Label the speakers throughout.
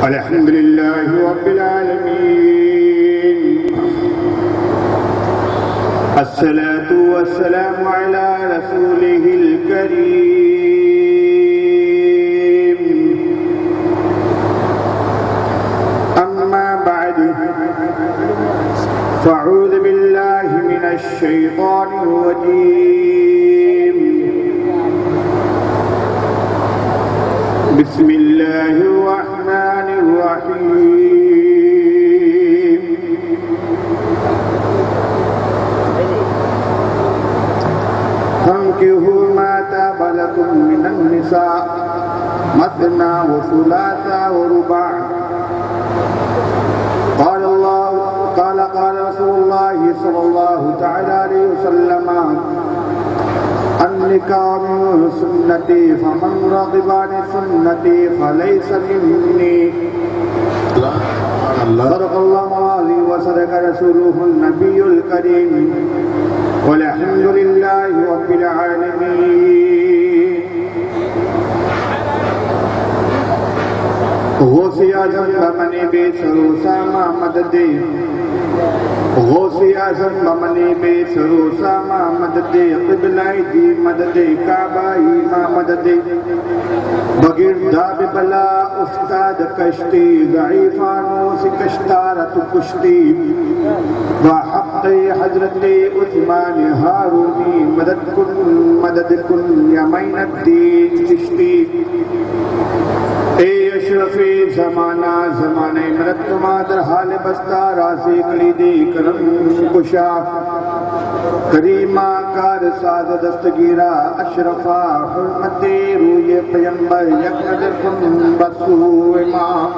Speaker 1: الحمد لله رب العالمين، الصلاة والسلام على رسوله الكريم. أما بعد، فأعوذ بالله من الشيطان الرجيم. بسم الله الرحمن الرحيم. فانكحوا ما طاب لكم من النساء مثنى وثلاث ورباع. قال رسول الله صلى الله تعالى عليه وسلم: النكاح من سنتي فمن رغب عن سنتي فليس مني. صدق الله العظيم وصدق رسوله النبي الكريم، والحمد لله رب العالمين. غوث اعظم بمنی بے سروسامہ مدد، غوث اعظم بمنی بے سروسامہ مدد، قبلہ دی مدد، کعبہ ما مدد. بگرداب بلا استاد کشتی، ضعیفانوں سے کشتارت کشتی. وحق حضرت عثمان ہارونی، مدد کن یا معین الدین چشتی. اے اشرف زمانہ، زمانہ مدد تما در حال بستہ، راز کلیدی کرم کشا. کریمہ کار ساز دستگیرہ، اشرفہ حرمت روی پیمبر، یک نظر کن بسو امام.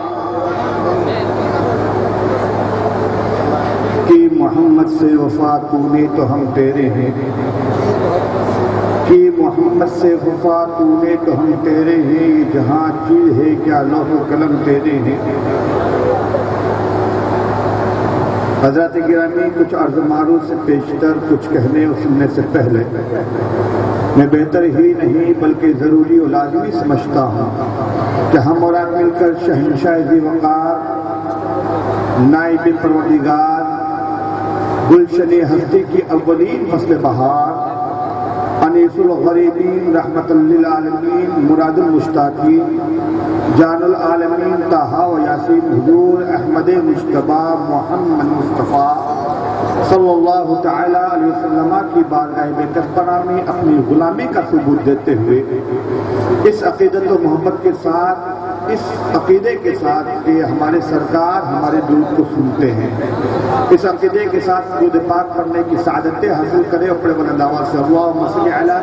Speaker 1: کہ محمد سے وفا تو نے تو ہم تیرے ہیں، کہ محمد سے وفا تو نے تو ہم تیرے ہیں. جہاں چیز ہے کیا لوح و قلم تیرے ہیں. حضرات گرامی، کچھ عرض معروف سے پیشتر کچھ کہنے اور سننے سے پہلے میں بہتر ہی نہیں بلکہ ضروری و لازمی سمجھتا ہوں کہ ہم اور آپ مل کر شہنشاہ ذی وقار، نائب پروردگار، گلشن ہستی کی اولین فصل بہار، انیس الغریبین، رحمت للعالمین، مراد المشتاقین، جان العالمین، طٰہٰ و یاسین، حضور احمد مجتبیٰ محمد مصطفیٰ صلی اللہ تعالیٰ علیہ وسلم کی بارگاہ بکثرت میں اپنی غلامی کا ثبوت دیتے ہوئے اس عقیدت و محبت کے ساتھ، اس عقیدے کے ساتھ کہ ہمارے سرکار ہمارے درود کو سنتے ہیں، اس عقیدے کے ساتھ درود پاک پڑھنے کی سعادتیں حاصل کرے. اپنے بلند آواز سے اللہم صل علی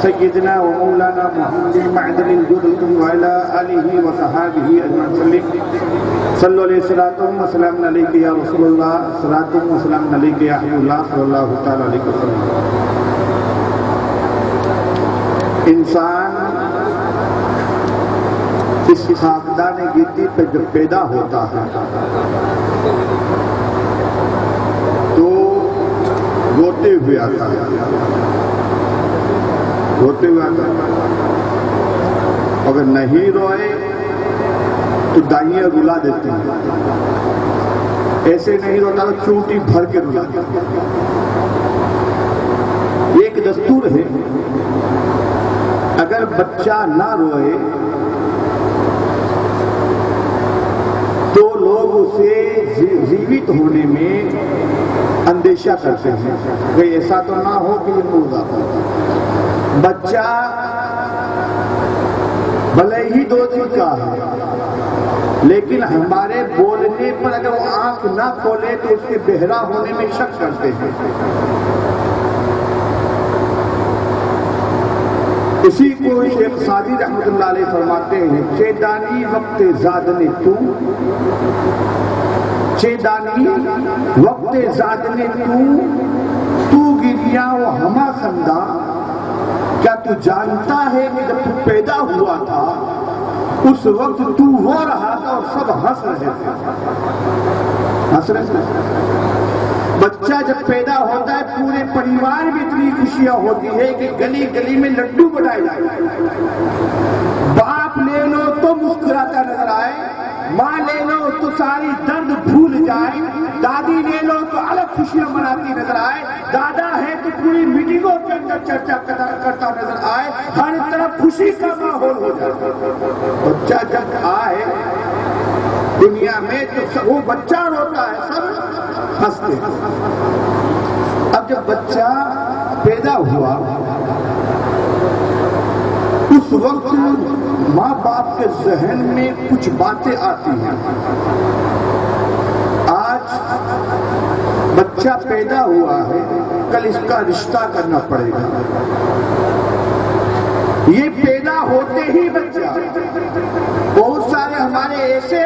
Speaker 1: سیدنا و مولانا محمد معدن الجود وعلی آلہ و صحابہ اجمعین. صلی علیہ وسلم علیکہ یا رسول اللہ، صلاۃ و سلام علیکہ یا حبیب اللہ صلی اللہ تعالیٰ علیہ وسلم. انسان اس خاکدان گیتی پہ جب پیدا ہوتا ہے تو روتے ہوئے آتا ہے، روتے ہوئے آتا ہے. اگر نہیں روئے تو دائیں رلا دیتے ہیں، ایسے نہیں روتا تو چوٹی بھر کے رلا دیتے ہیں. یہ ایک دستور ہے. اگر بچہ نہ روئے تو لوگ اسے جیوت ہونے میں اندیشہ کرتے ہیں کہ ایسا تو نہ ہو کہ یہ مردہ ہو. بچہ بھلے ہی 2 دن کا ہے لیکن ہمارے بولنے پر اگر وہ آنکھ نہ کھولے تو اس کے بہرا ہونے میں شک کرتے ہیں. اسی کو شیخ سعدی رحمت اللہ علیہ فرماتے ہیں: چیدانی وقت زادنے چیدانی وقت زادنے تو گریا و ہما خندہ. کیا تو جانتا ہے کہ جب تو پیدا ہوا تھا اس وقت تو ہو رہا تھا اور سب ہنس رہے تھے. ہنس رہے تھے. بچہ جب پیدا ہوتا ہے پورے پریوار میں اتنی خوشیاں ہوتی ہے کہ گلی گلی میں لڈو بنائے جائے. باپ لے لو تو مسکراتا نظر آئے، ساری درد بھول جائے، دادی لے لو تو الگ خوشیاں مناتی نظر آئے، دادا ہے تو پوری میٹنگوں کے اندر چرچا کرتا نظر آئے، ہر طرف خوشی کا ماحول ہو جائے۔ بچہ جب آئے دنیا میں تو وہ بچہ روتا ہے، سب ہنستے ہیں۔ اب جب بچہ پیدا ہوا اس وقت ماں باپ کے ذہن میں کچھ باتیں آتی ہیں۔ آج بچہ پیدا ہوا ہے، کل اس کا رشتہ کرنا پڑے گا۔ یہ پیدا ہوتے ہی بچہ، بہت سارے ہمارے ایسے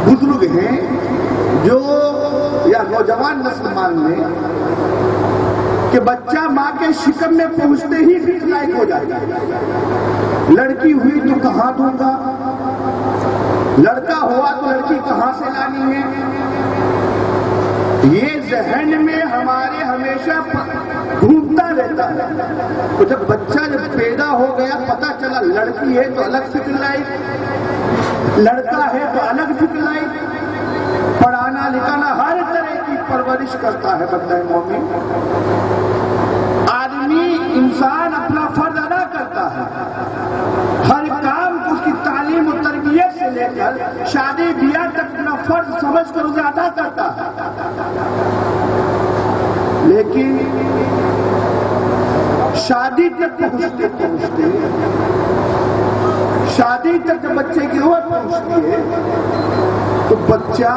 Speaker 1: بزرگ ہیں جو یا نوجوان نسل مان لیں کہ بچہ ماں کے شکم میں پہنچتے ہی پھر لائق ہو جائے گا۔ لڑکی ہوئی تو کہاں دوں گا، لڑکا ہوا تو لڑکی کہاں سے لانی ہے، یہ ذہن میں ہمارے ہمیشہ گھومتا رہتا ہے۔ تو جب بچہ جب پیدا ہو گیا، پتہ چلا لڑکی ہے تو الگ فکر لائی، لڑکا ہے تو الگ فکر لائی، پڑھانا لکھانا ہر طرح کی پرورش کرتا ہے بندہ مومن۔ آدمی انسان اپنا فرض ادا کرتا ہے، ہر کام اس کی تعلیم و تربیت سے لے کر شادی بیاہ تک اپنا فرض سمجھ کر اسے ادا کرتا ہے، لیکن شادی تک پہنچتے شادی تک جب بچے کی عمر پہنچتی ہے تو بچہ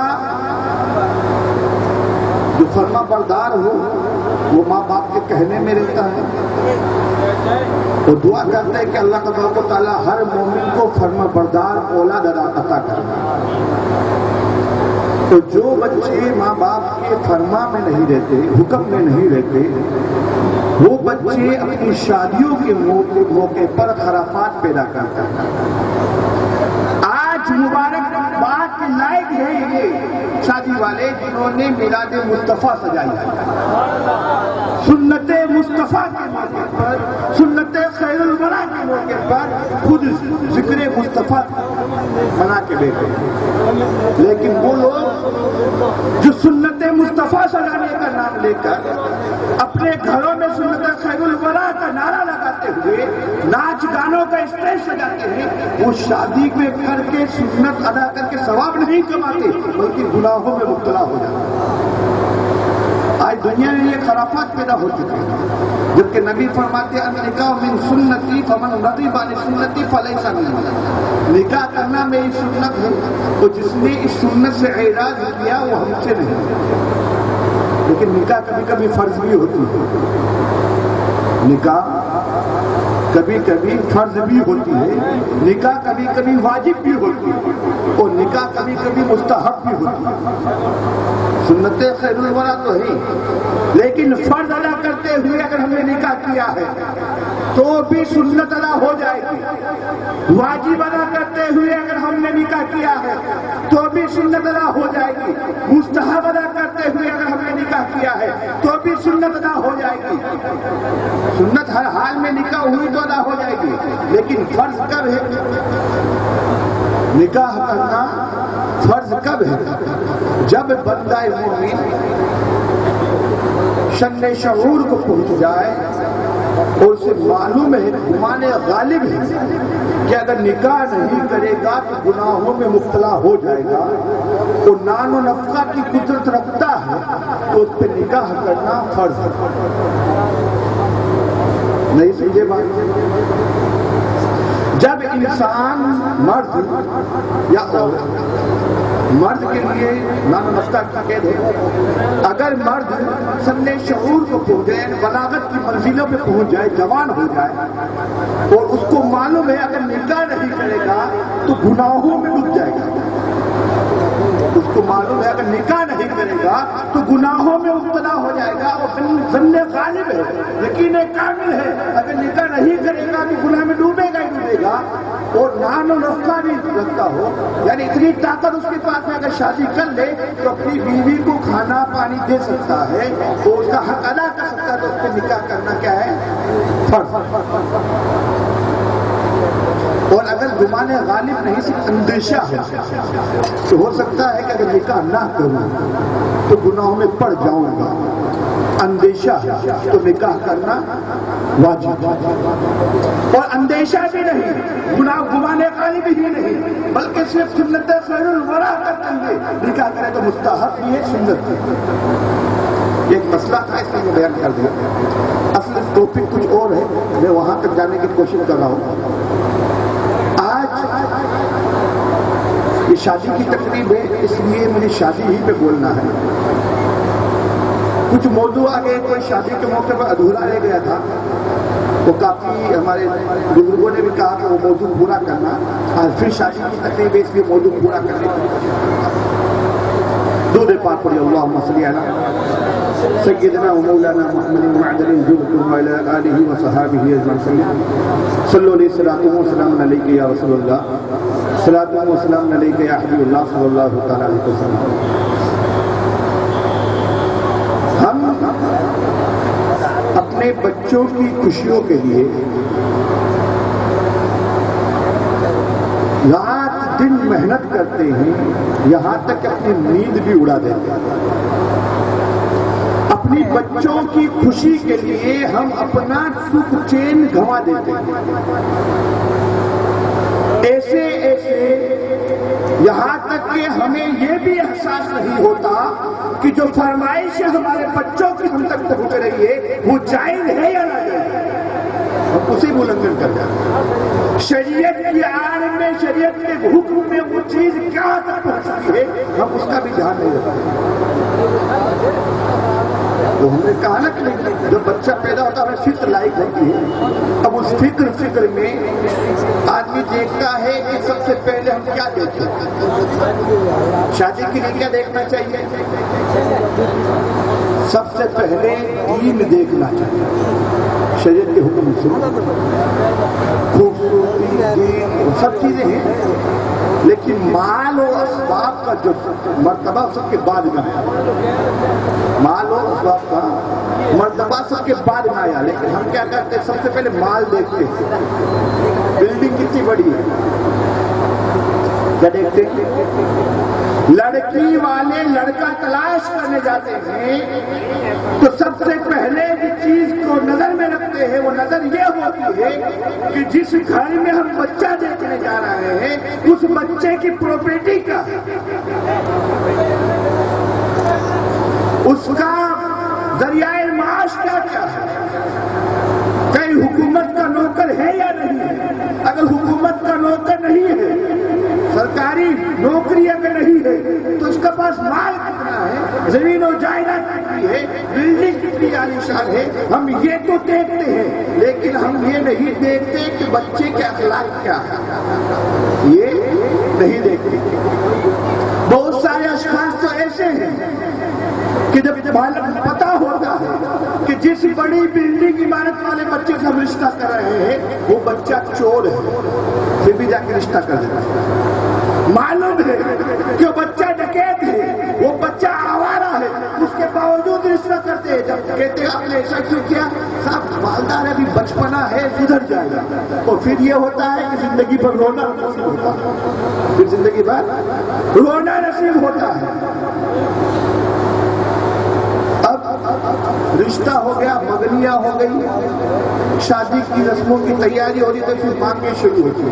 Speaker 1: جو فرما بردار ہو وہ ماں باپ کے کہنے میں رہتا ہے، وہ دعا کرتا ہے کہ اللہ تبارک و تعالیٰ ہر مومن کو فرما بردار اولاد عطا کرے۔ تو جو بچے ماں باپ کے فرما میں نہیں رہتے، حکم میں نہیں رہتے، وہ بچے اپنی شادیوں کے موقع پر خرافات پیدا کرتا ہے۔ آج مبارک بات کے لائق ہے یہ شادی والے جنہوں نے میلاد مصطفیٰ سجائی ہے، سنت مصطفیٰ کے موقع پر، سنت خیر الورا کے موقع پر خود ذکر مصطفیٰ بنا کے بیٹھے، لیکن وہ لوگ جو سنت مصطفیٰ سجانے کا نام لے کر اپنے گھروں میں سنت خیر الورا کا نعرہ لگاتے ہوئے ناچ گانوں کا اسٹیج سجاتے ہیں، وہ شادی میں کر کے سنت ادا کر کے ثواب نہیں کماتے بلکہ گناہوں میں مبتلا ہو جاتے۔ آج دنیا میں یہ خرافات پیدا ہو چکے ہیں، جبکہ نبی فرماتے ہیں النکاح من سنتی فمن رغب عن سنتی فلیس منی، نکاح کرنا میری سنت ہے، اور جس نے اس سنت سے اعراض کیا وہ ہم سے نہیں۔ لیکن نکاح کبھی کبھی فرض بھی ہوتی ہے، نکاح کبھی کبھی فرض بھی ہوتی ہے، نکاح کبھی کبھی واجب بھی ہوتی ہے، اور نکاح کبھی کبھی مستحب بھی ہوتی ہے۔ سنت خیر الورا تو ہے، لیکن فرض ادا کرتے ہوئے اگر ہم نے نکاح کیا ہے تو بھی سنت ادا ہو جائے گی، واجب ادا کرتے ہوئے اگر ہم نے نکاح کیا ہے تو بھی سنت ادا ہو جائے گی، مستحب ادا کرتے ہوئے اگر ہم نے نکاح کیا ہے تو بھی سنت ادا ہو جائے گی۔ سنت ہر حال میں نکاح ہوئی تو ادا ہو جائے گی، لیکن فرض کب ہے؟ نکاح کرنا فرض کب ہے؟ جب بندہ مومن شن شعور کو پہنچ جائے اور اسے معلوم ہے، گمان غالب ہے کہ اگر نکاح نہیں کرے گا تو گناہوں میں مبتلا ہو جائے گا، اور نان و نفقہ کی قدرت رکھتا ہے تو اس پہ نکاح کرنا فرض ہے۔ نہیں سمجھے بات؟ جب انسان مرد یا مرد کے لیے نان و نفقہ کا قید ہے، اگر مرد سن شعور کو پہنچ جائے، بلاغت کی منزلوں پہ پہنچ جائے، جوان ہو جائے، اور اس کو معلوم ہے اگر نکاح نہیں کرے گا تو گناہوں میں ڈوب جائے گا، اس کو معلوم ہے اگر نکاح نہیں کرے گا تو گناہوں میں مبتلا ہو جائے گا، وہ ظن غالب ہے، یقین کامل ہے اگر نکاح نہیں کرے گا تو گناہ میں ڈوبے گا ہی ڈوبے گا، اور نان و نفقہ بھی رکھتا ہو، یعنی اتنی طاقت اس کے پاس میں اگر شادی کر لے تو اپنی بیوی کو کھانا پانی دے سکتا ہے، تو اس کا حق ادا کر سکتا ہے، تو اس پہ نکاح کرنا کیا ہے؟ فرض۔ اور اگر گمان غالب نہیں صرف اندیشہ ہے تو ہو سکتا ہے کہ اگر نکاح نہ کروں تو گناہوں میں پڑ جاؤں گا، اندیشہ ہے تو نکاح کرنا واجب ہے۔ اور اندیشہ بھی نہیں، گمان غالب ہی نہیں، بلکہ صرف سنت خیر الورا کرتے ہوئے نکاح کرے تو مستحب بھی ہے، سنت بھی ہے۔ ایک مسئلہ تھا، اس میں بیان کر دیا۔ اصل ٹاپک کچھ اور ہے، میں وہاں تک جانے کی کوشش کر رہا ہوں۔ آج یہ شادی کی تقریب ہے، اس لیے مجھے شادی ہی پہ بولنا ہے۔ کچھ موضوع آگے کوئی شادی کے موقع پر ادھورا رہ گیا تھا، وہ کافی ہمارے بزرگوں نے بھی کہا کہ وہ موضوع پورا کرنا، آج پھر شادی کی تقریب ہے، اس لیے موضوع پورا کرنے کی درود پاک پڑھیے۔ اللہم صلی علی سیدنا و مولانا محمد معدن ذکر وعلی آلہ و صحابہ اجمعین۔ صلو علیہ الصلوۃ والسلام علیک یا رسول اللہ، صلوۃ و سلام علیک یا حبیب اللہ صلی اللہ تعالی علیہ وسلم۔ ہم اپنے بچوں کی خوشیوں کے لیے رات دن محنت کرتے ہیں، یہاں تک اپنی نیند بھی اڑا دیتے ہیں۔ اپنی بچوں کی خوشی کے لیے ہم اپنا سکھ چین گنوا دیتے ہیں، ایسے یہاں تک کہ ہمیں یہ بھی احساس نہیں ہوتا کہ جو فرمائش ہمارے بچوں کی ہم تک پہنچ رہی ہے وہ جائز ہے یا نہ جائز، ہم اسے ملنگن کر جاتے ہیں۔ شریعت کی آڑ میں، شریعت کے حکم میں وہ چیز کہاں تک پہنچتی ہے ہم اس کا بھی دھیان نہیں رکھتے۔ تو ہم نے کہا نا کہ جب بچہ پیدا ہوتا ہے فکر لائق ہوتی ہے، اب اس فکر میں آدمی دیکھتا ہے کہ سب سے پہلے ہم کیا دیکھتے ہیں۔ شادی کے لیے کیا دیکھنا چاہیے؟ سب سے پہلے دین دیکھنا چاہیے، شریعت کے حکم سے خوبصورتی، دین سب چیزیں ہیں، لیکن مال و اسباب کا جو مرتبہ سب کے بعد میں ہے، مال و اسباب کا مرتبہ سب کے بعد میں آیا، لیکن ہم کیا کرتے ہیں؟ سب سے پہلے مال دیکھتے ہیں، بلڈنگ کتنی بڑی ہے، کیا دیکھتے ہیں؟ لڑکی والے لڑکا تلاش کرنے جاتے ہیں تو سب سے پہلے جس چیز کو نظر میں رکھتے ہیں وہ نظر یہ ہوتی ہے کہ جس گھر میں ہم بچہ دیکھنے جا رہے ہیں اس بچے کی پراپرٹی کا، اس کا ذریعہ معاش کیا ہے، کہیں حکومت کا نوکر ہے یا نہیں ہے۔ اگر حکومت کا نوکر نہیں ہے، سرکاری نوکری اگر نہیں ہے تو اس کے پاس مال کتنا ہے، زمین و جائیداد کتنی ہے، بلڈنگ کتنی عالیشان ہے، ہم یہ تو دیکھتے ہیں، لیکن ہم یہ نہیں دیکھتے کہ بچے کے اخلاق کیا ہے، یہ نہیں دیکھتے۔ بہت سارے اشخاص تو ایسے ہیں کہ جب پتا ہوتا ہے کہ جس بڑی بلڈنگ عمارت والے بچے سے ہم رشتہ کر رہے ہیں وہ بچہ چور ہے، پھر بھی جا کے رشتہ کر دیتا ہے۔ معلوم ہے کہ وہ بچہ ڈکیت ہے، وہ بچہ آوارہ ہے، اس کے باوجود رشتہ کرتے ہیں۔ جب کہتے ہیں آپ نے ایسا کیوں کیا؟ صاحب مالدار ہے، ابھی بچپنا ہے، سدھر جائے گا، تو پھر یہ ہوتا ہے کہ زندگی پر رونا نصیب ہوتا ہے، پھر زندگی پر رونا نصیب ہوتا ہے۔ رشتہ ہو گیا، مگنیاں ہو گئی، شادی کی رسموں کی تیاری ہو رہی تو پھر مانگیں شروع ہوتی ہے۔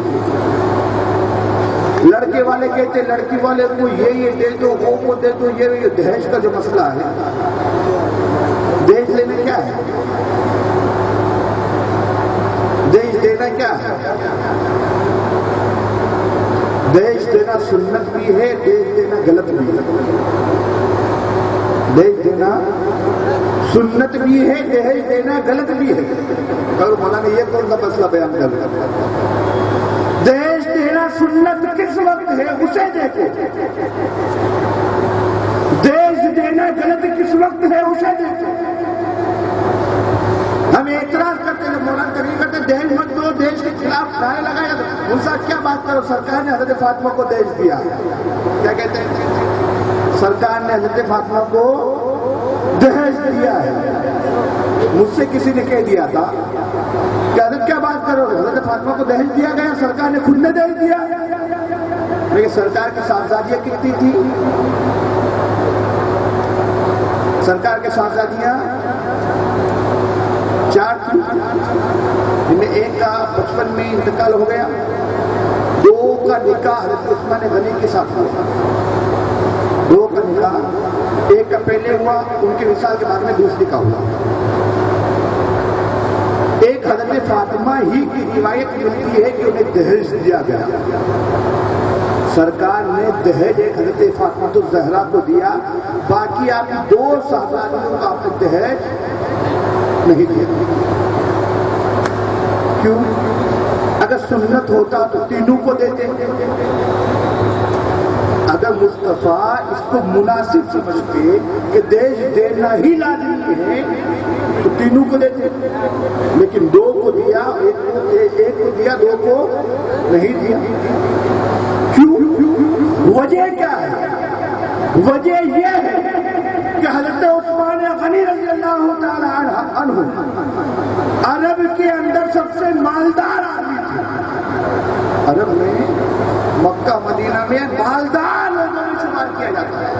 Speaker 1: لڑکے والے کہتے لڑکی والے کو یہ دے دو، وہ دے دو، یہ دہیج کا جو مسئلہ ہے، دہیج لینا کیا ہے؟ دہیج دینا کیا ہے؟ دہیج دینا سنت بھی ہے، دہیج دینا غلط بھی ہے۔ دہیج دینا سنت بھی ہے، دہیج دینا غلط بھی ہے۔ اور مولانا یہ کون سا مسئلہ بیان کر رہا ہے؟ دہیج دینا سنت کس وقت ہے اسے دیکھو، دہیج دینا غلط کس وقت ہے اسے دیکھو۔ ہم اعتراض کرتے ہیں، مولانا تقریر کرتے ہیں دہیج مت دو، دہیج کے خلاف نعرے لگایا، ان سے کیا بات کرو؟ سرکار نے حضرت فاطمہ کو دہیج دیا، کیا کہتے ہیں؟ سرکار نے حضرت فاطمہ کو دہیج دیا ہے۔ مجھ سے کسی نے کہہ دیا تھا کہ حضرت کیا بات کرو حضرت فاطمہ کو دہیج دیا گیا، سرکار نے خود نے دہیج دیا، لیکن سرکار کی صاحبزادیاں کتنی تھی؟ سرکار کے صاحبزادیاں 4 تھی، جن میں ایک کا بچپن میں انتقال ہو گیا، 2 کا نکاح حضرت عثمان غنی کے ساتھ ہوا، 2 کا نکاح، ایک کا پہلے ہوا، ان کے وصال کے بعد میں دوسری کا ہوا۔ ایک حضرت فاطمہ ہی کی روایت ملتی ہے کہ انہیں دہیج دیا گیا، سرکار نے دہیج ایک حضرت فاطمہ الزہرا کو دیا، باقی آپ 2 صحابیوں کو آپ نے دہیج نہیں دیا۔ کیوں؟ اگر سنت ہوتا تو تینوں کو دیتے، اگر مصطفیٰ اس کو مناسب سمجھتے کہ دہیج دینا ہی لازمی ہے تو تینوں کو دیتے، لیکن 2 کو دیا، ایک کو دیا، 2 کو نہیں دیا۔ کیوں؟ وجہ کیا ہے؟ وجہ یہ ہے کہ حضرت عثمان غنی رضی اللہ تعالی عنہ عرب کے اندر سب سے مالدار آدمی تھے، عرب میں مکہ مدینہ میں مالدار لوگوں میں شمار کیا جاتا ہے۔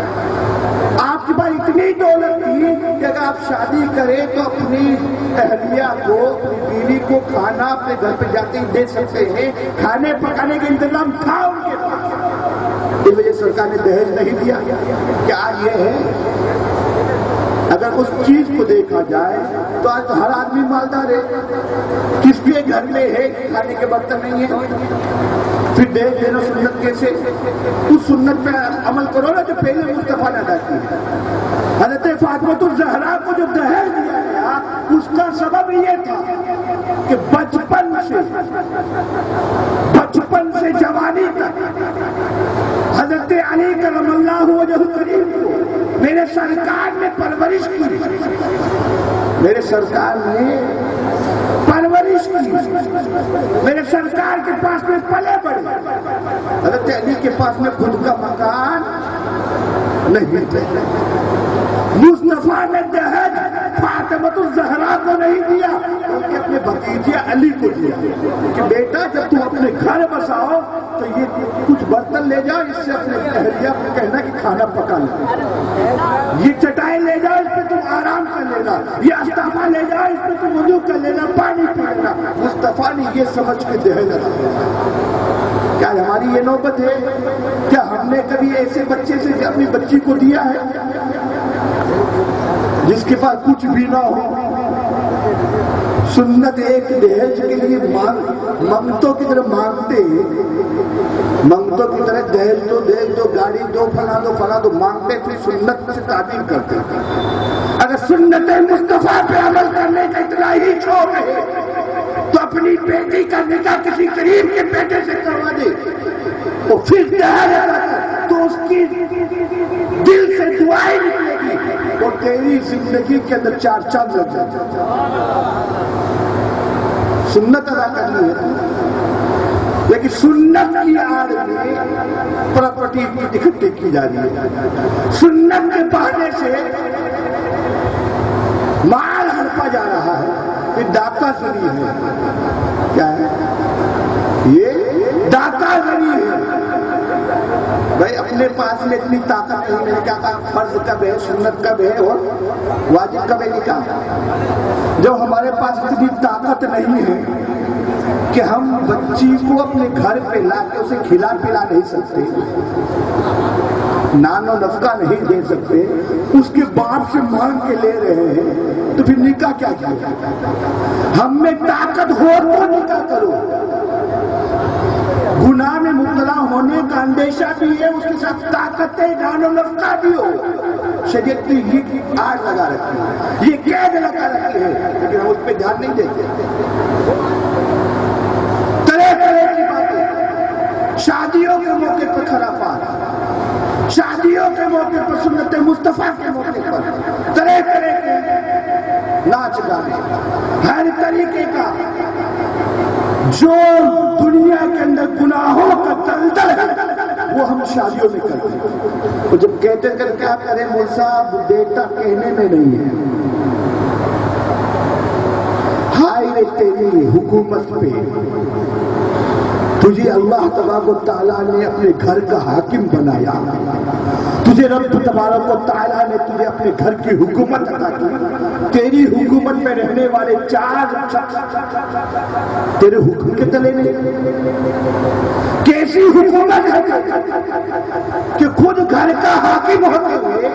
Speaker 1: آپ کے پاس اتنی دولت تھی کہ اگر آپ شادی کریں تو اپنی اہلیہ کو، اپنی بیوی کو کھانا اپنے گھر پہ جاتے ہی دے سکتے ہیں، کھانے پکانے کا انتظام تھا ان کے پاس، اس وجہ سرکار نے دہیج نہیں دیا۔ کہ آج یہ ہے اگر اس چیز کو دیکھا جائے تو آج تو ہر آدمی مالدار ہے، کس کے گھر میں ہے کھانے کے برتن نہیں ہے، پھر دہیج دینا سنت کیسے؟ اس سنت پہ عمل کرو نا جو پہلے مصطفیٰ نے ادا کی ہے۔ حضرت فاطمہ الزہرا کو جو دہیج دیا گیا اس کا سبب یہ تھا کہ بچپن سے جوانی تک حضرت علی کرم اللہ وجہ کریم کو میرے سرکار نے پرورش کی، میرے سرکار نے پرورش کی، میرے سرکار کے پاس میں پلے بڑھے۔ حضرت علی کے پاس میں خود کا مکان نہیں تھا، مصطفیٰ نے دہیج فاطمہ الزہرا کو نہیں دیا بلکہ اپنے بھتیجے علی کو دیا کہ بیٹا جب تم اپنے گھر بساؤ تو یہ کچھ برتن لے جاؤ، اس سے اپنے اہلیہ کو کہنا کہ کھانا پکا لو، یہ چٹائی لے جاؤ، اس پہ تم آرام کر لینا، یہ استاپا لے جاؤ، اس پہ تم وضو کر لینا، پانی پی لینا۔ مصطفیٰ نے یہ سمجھ کے دہیج دیا۔ کیا ہماری یہ نوبت ہے؟ کیا ہم نے کبھی ایسے بچے سے اپنی بچی کو دیا ہے جس کے پاس کچھ بھی نہ ہو؟ سنت ایک دہیج کے لیے منگتوں کی طرح مانگتے، منگتوں کی طرح دہیج دو، گاڑی دو، فلاں دو مانگتے، پھر سنت سے تعبیر کرتے۔ اگر سنت مصطفیٰ پہ عمل کرنے کا اتنا ہی شوق ہے تو اپنی بیٹی کا نکاح کسی قریب کے بیٹے سے کروا دے، اور پھر دہیج تو اس کی دل سے دعائیں نکلے گی اور تیری زندگی کے اندر 4 چاند لگ جاتے۔ سنت ادا کرنی ہے، لیکن سنت کی آڑ میں پراپرٹی اکٹھی کی جا رہی ہے، سنت کے بہانے سے مال ہڑپا جا رہا ہے، یہ ڈاکہ زنی ہے۔ کیا ہے یہ؟ ڈاکہ زنی ہے۔ بھائی اپنے پاس میں اتنی طاقت نہیں، میں نے کیا کہا فرض کب ہے، سنت کب ہے اور واجب کب ہے نکاح؟ جب ہمارے پاس اتنی طاقت نہیں ہے کہ ہم بچی کو اپنے گھر پہ لا کے اسے کھلا پلا نہیں سکتے، نان و نفقہ نہیں دے سکتے، اس کے باپ سے مانگ کے لے رہے ہیں، تو پھر نکاح کیا کیا؟ ہم میں طاقت ہو تو نکاح کرو۔ گناہ میں مبتلا ہونے کا اندیشہ بھی ہے، اس کے ساتھ طاقت نان و نفقہ بھی ہو، شریعت نے یہ آڑ لگا رکھی ہے، یہ قید لگا رکھی ہے، لیکن ہم اس پہ دھیان نہیں دیتے۔ طرح طرح کی باتیں، شادیوں کے موقع پر خرافات، شادیوں کے موقع پر سنت مصطفیٰ کے موقع پر طرح طرح کے ناچ گانے، ہر طریقے کا جو دنیا کے اندر گناہوں کا دلدل ہے وہ ہم شادیوں میں کرتے ہیں۔ تو جب کہتے کر کیا کریں مول صاحب، بیٹا کہنے میں نہیں ہے، ہائی رے تیری حکومت پہ، تجھے اللہ تبارک و تعالیٰ نے اپنے گھر کا حاکم بنایا، تجھے رب تبارک و تعالیٰ نے تجھے اپنے گھر کی حکومت عطا کی، تیری حکومت میں رہنے والے 4 شخص تیرے حکم کے تلے نہیں۔ کیسی حکومت ہے کہ خود گھر کا حاکم ہوتے ہوئے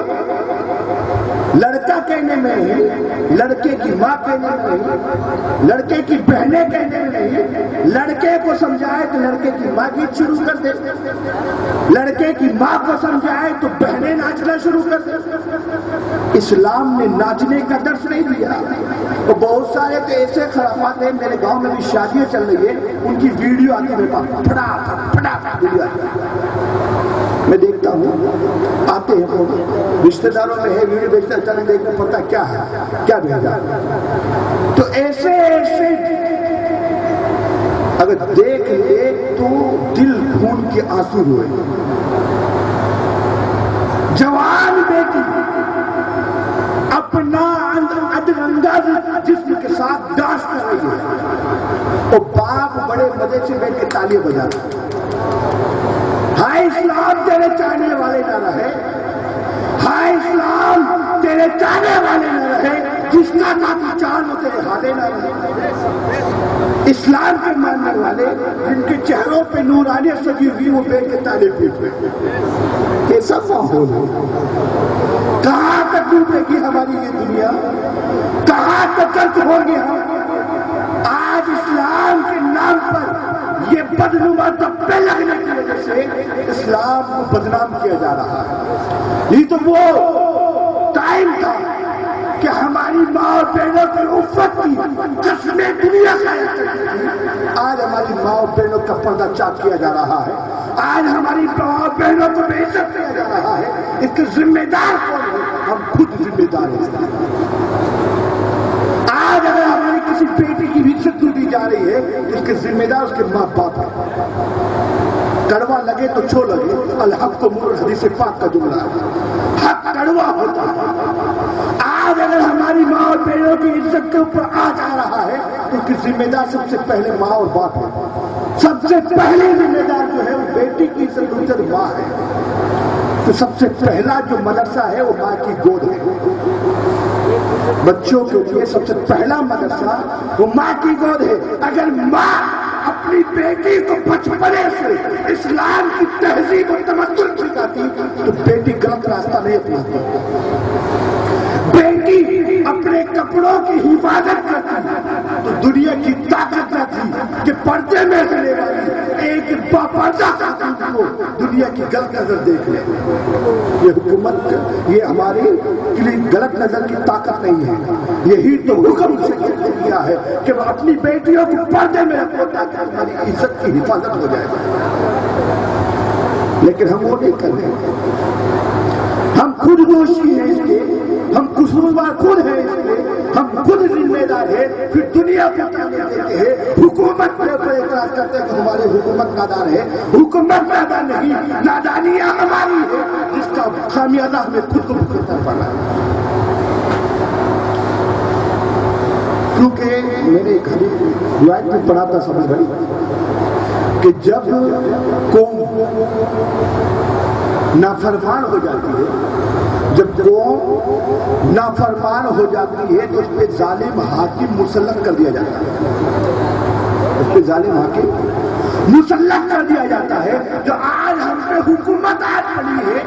Speaker 1: لڑکا کہنے میں نہیں، لڑکے کی ماں کہنے میں نہیں، لڑکے کی بہنیں کہنے میں نہیں، لڑکے کو سمجھائے تو لڑکے کی ماں گیت شروع کر دے، لڑکے کی ماں کو سمجھائے تو بہنیں ناچنا شروع کر دے۔ اسلام نے ناچنے کا درس نہیں دیا۔ اور بہت سارے تو ایسے خرافات ہیں، میرے گاؤں میں بھی شادیاں چل رہی ہے، ان کی ویڈیو آتی ہے میرے پاس، پھڑا پھڑا ویڈیو آتی ہے، میں دیکھتا ہوں، آتے ہیں رشتہ داروں میں ہے ویڈیو بیچتے، چلے دیکھنا پڑتا کیا ہے، کیا بھیجا۔ تو ایسے اگر دیکھ لے تو دل خون کے آنسو ہوئے۔ جوان بیٹی اپنا ادرنگا جسم کے ساتھ ڈانس کر رہی ہے اور باپ بڑے مزے سے بیٹھ کے تالیاں بجا رہے ہیں۔ ہائے اسلام تیرے چاہنے والے نہ رہے، ہائے اسلام تیرے چاہنے والے نہ رہے، جس کا ناتی چاند ہو تیرے حالے نہ رہے۔ اسلام کے ماننے والے جن کے چہروں پہ نورانیت سجی ہوئی وہ بیٹھ کے تالے پیٹ رہے۔ کیسا ماحول ہے؟ کہاں تک ڈوبے گی ہماری یہ دنیا؟ کہاں تک غرق ہو گیا؟ آج اسلام کے نام پر یہ بدنما دبے لگنے کی وجہ سے اسلام کو بدنام کیا جا رہا ہے۔ یہ تو وہ ٹائم تھا کہ ہماری ماں اور بہنوں کی عفت کی قسمیں دنیا کھایا کرتی تھی، آج ہماری ماں اور بہنوں کا پردہ چاک کیا جا رہا ہے، آج ہماری ماں اور بہنوں کو بے عزت کیا جا رہا ہے۔ اس کے ذمہ دار کون ہے؟ ہم خود ذمہ دار ہیں۔ آج اگر ہماری کسی بیٹی کی بھی عزت لوٹی جا رہی ہے، اس کے ذمہ دار اس کے ماں باپ ہے۔ کڑوا لگے تو چھو لگے، الحق کو مر حدیث پاک کا جملہ ہے، حق کڑوا ہوتا ہے۔ آج اگر ہماری ماں اور بہنوں کی عزت کے اوپر آ جا رہا ہے تو اس کی ذمہ دار سب سے پہلے ماں اور باپ ہے۔ سب سے پہلی ذمہ دار جو ہے وہ بیٹی کی عزت ماں ہے۔ تو سب سے پہلا جو مدرسہ ہے وہ ماں کی گود ہے۔ بچوں کے لیے سب سے پہلا مدرسہ وہ ماں کی گود ہے۔ اگر ماں اپنی بیٹی کو بچپنے سے اسلام کی تہذیب و تمدن سکھاتی تو بیٹی غلط راستہ نہیں اپناتی۔ بیٹی اپنے کپڑوں کی حفاظت کرتی تو دنیا کی طاقت رہتی کہ پردے میں رہنے والی ایک باپردہ خاتون کو دنیا کی غلط نظر دیکھ لے۔ یہ حکومت، یہ ہماری غلط نظر کی طاقت نہیں ہے، یہی تو حکم سے کیا ہے کہ وہ اپنی بیٹیوں کو پردے میں رکھو تاکہ ہماری عزت کی حفاظت ہو جائے۔ لیکن ہم وہ نہیں کر رہے، ہم خود دوشی ہیں اس کے، ہم قصوروار خود ہیں اس کے، ہم خود ذمہ دار ہیں۔ پھر دنیا کو کہنے دیتے ہیں، حکومت پر اعتراض کرتے ہیں کہ ہماری حکومت نادان ہے۔ حکومت نادان نہیں، نادانیاں ہماری ہے جس کا خامیازہ ہمیں خود کو بھگتنا پڑا ہے۔ کیونکہ میں نے ایک روایت میں پڑھا تھا سمجھ بھائی کہ جب قوم نافرمان ہو جاتی ہے، جب قوم نافرمان ہو جاتی ہے تو اس پہ ظالم حاکم مسلط کر دیا جاتا ہے، اس پہ ظالم حاکم مسلط کر دیا جاتا ہے۔ جو آج ہم پہ حکومت آج بنی ہے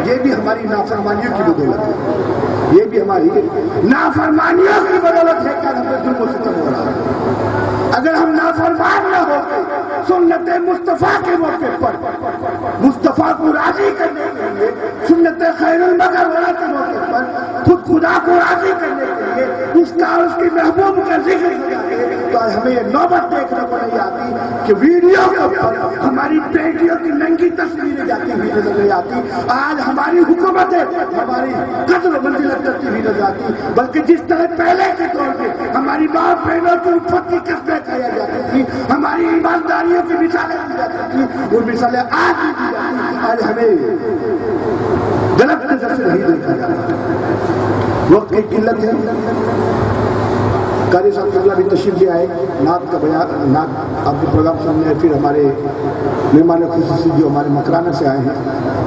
Speaker 1: یہ بھی ہماری نافرمانیوں کی بدولت ہے، یہ بھی ہماری نافرمانیوں کی بدولت ہے کہ ہم پہ ظلم و ستم ہو رہا ہے۔ اگر ہم نافرمان نہ ہوتے سنت مصطفیٰ کے موقع پر مصطفیٰ کو راضی کرنے کے لیے، سنت خیر المغرب کے موقع پر خود خدا کو راضی کرنے کے لیے اس کا اور اس کی محبوب کا ذکر کیا ہے تو آج ہمیں یہ نوبت دیکھنے کو نہیں آتی کہ ویڈیو کے اوپر ہماری بیٹیوں کی ننگی تصویریں جاتی ہوئی نظر نہیں آتی۔ آج ہماری حکومتیں ہماری قدر و منزلت کرتی ہوئی نظر آتی، بلکہ جس طرح پہلے کے دور میں ہماری ماں بہنوں کی عفت کی قسمیں کھایا جاتی تھی، ہماری ایمانداریوں کی مثالیں دی جاتی تھی، وہ مثالیں آج بھی دی جاتی۔ آج ہمیں غلط نظر سے نہیں دیکھا جاتا، وقت کی قلت ہے، قاری صاحب قبلہ بھی تشریف لے آئے، نعت کا بیان، نعت آپ کے پروگرام سننے، پھر ہمارے مہمان خصوصی جو ہمارے مکرانہ سے آئے ہیں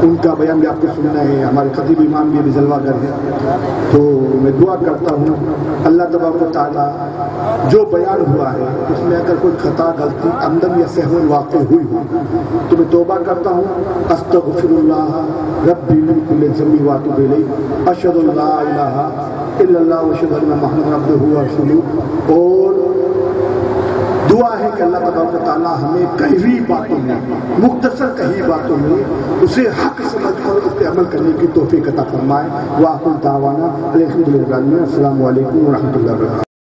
Speaker 1: ان کا بیان بھی آپ کو سننا ہے، ہمارے خطیب امام بھی ابھی جلوہ گر ہے۔ تو میں دعا کرتا ہوں اللہ تبارک و تعالیٰ جو بیان ہوا ہے اس میں اگر کوئی خطا غلطی عمدن یا سہوا واقع ہوئی ہو تو میں توبہ کرتا ہوں، استغفر اللہ ربی من کل ذنب واتوب الیہ، اشہد ان لا الہ الا اللہ واشہد ان محمد عبدہ ورسولہ۔ اور دعا ہے کہ اللہ تبارک و تعالیٰ ہمیں کہی باتوں میں، مختصر کہی باتوں میں اسے حق سمجھ کر اس پہ عمل کرنے کی توفیق عطا فرمائے۔ وآخر دعوانا الحمدللہ، السلام علیکم ورحمۃ اللہ وبرکاتہ۔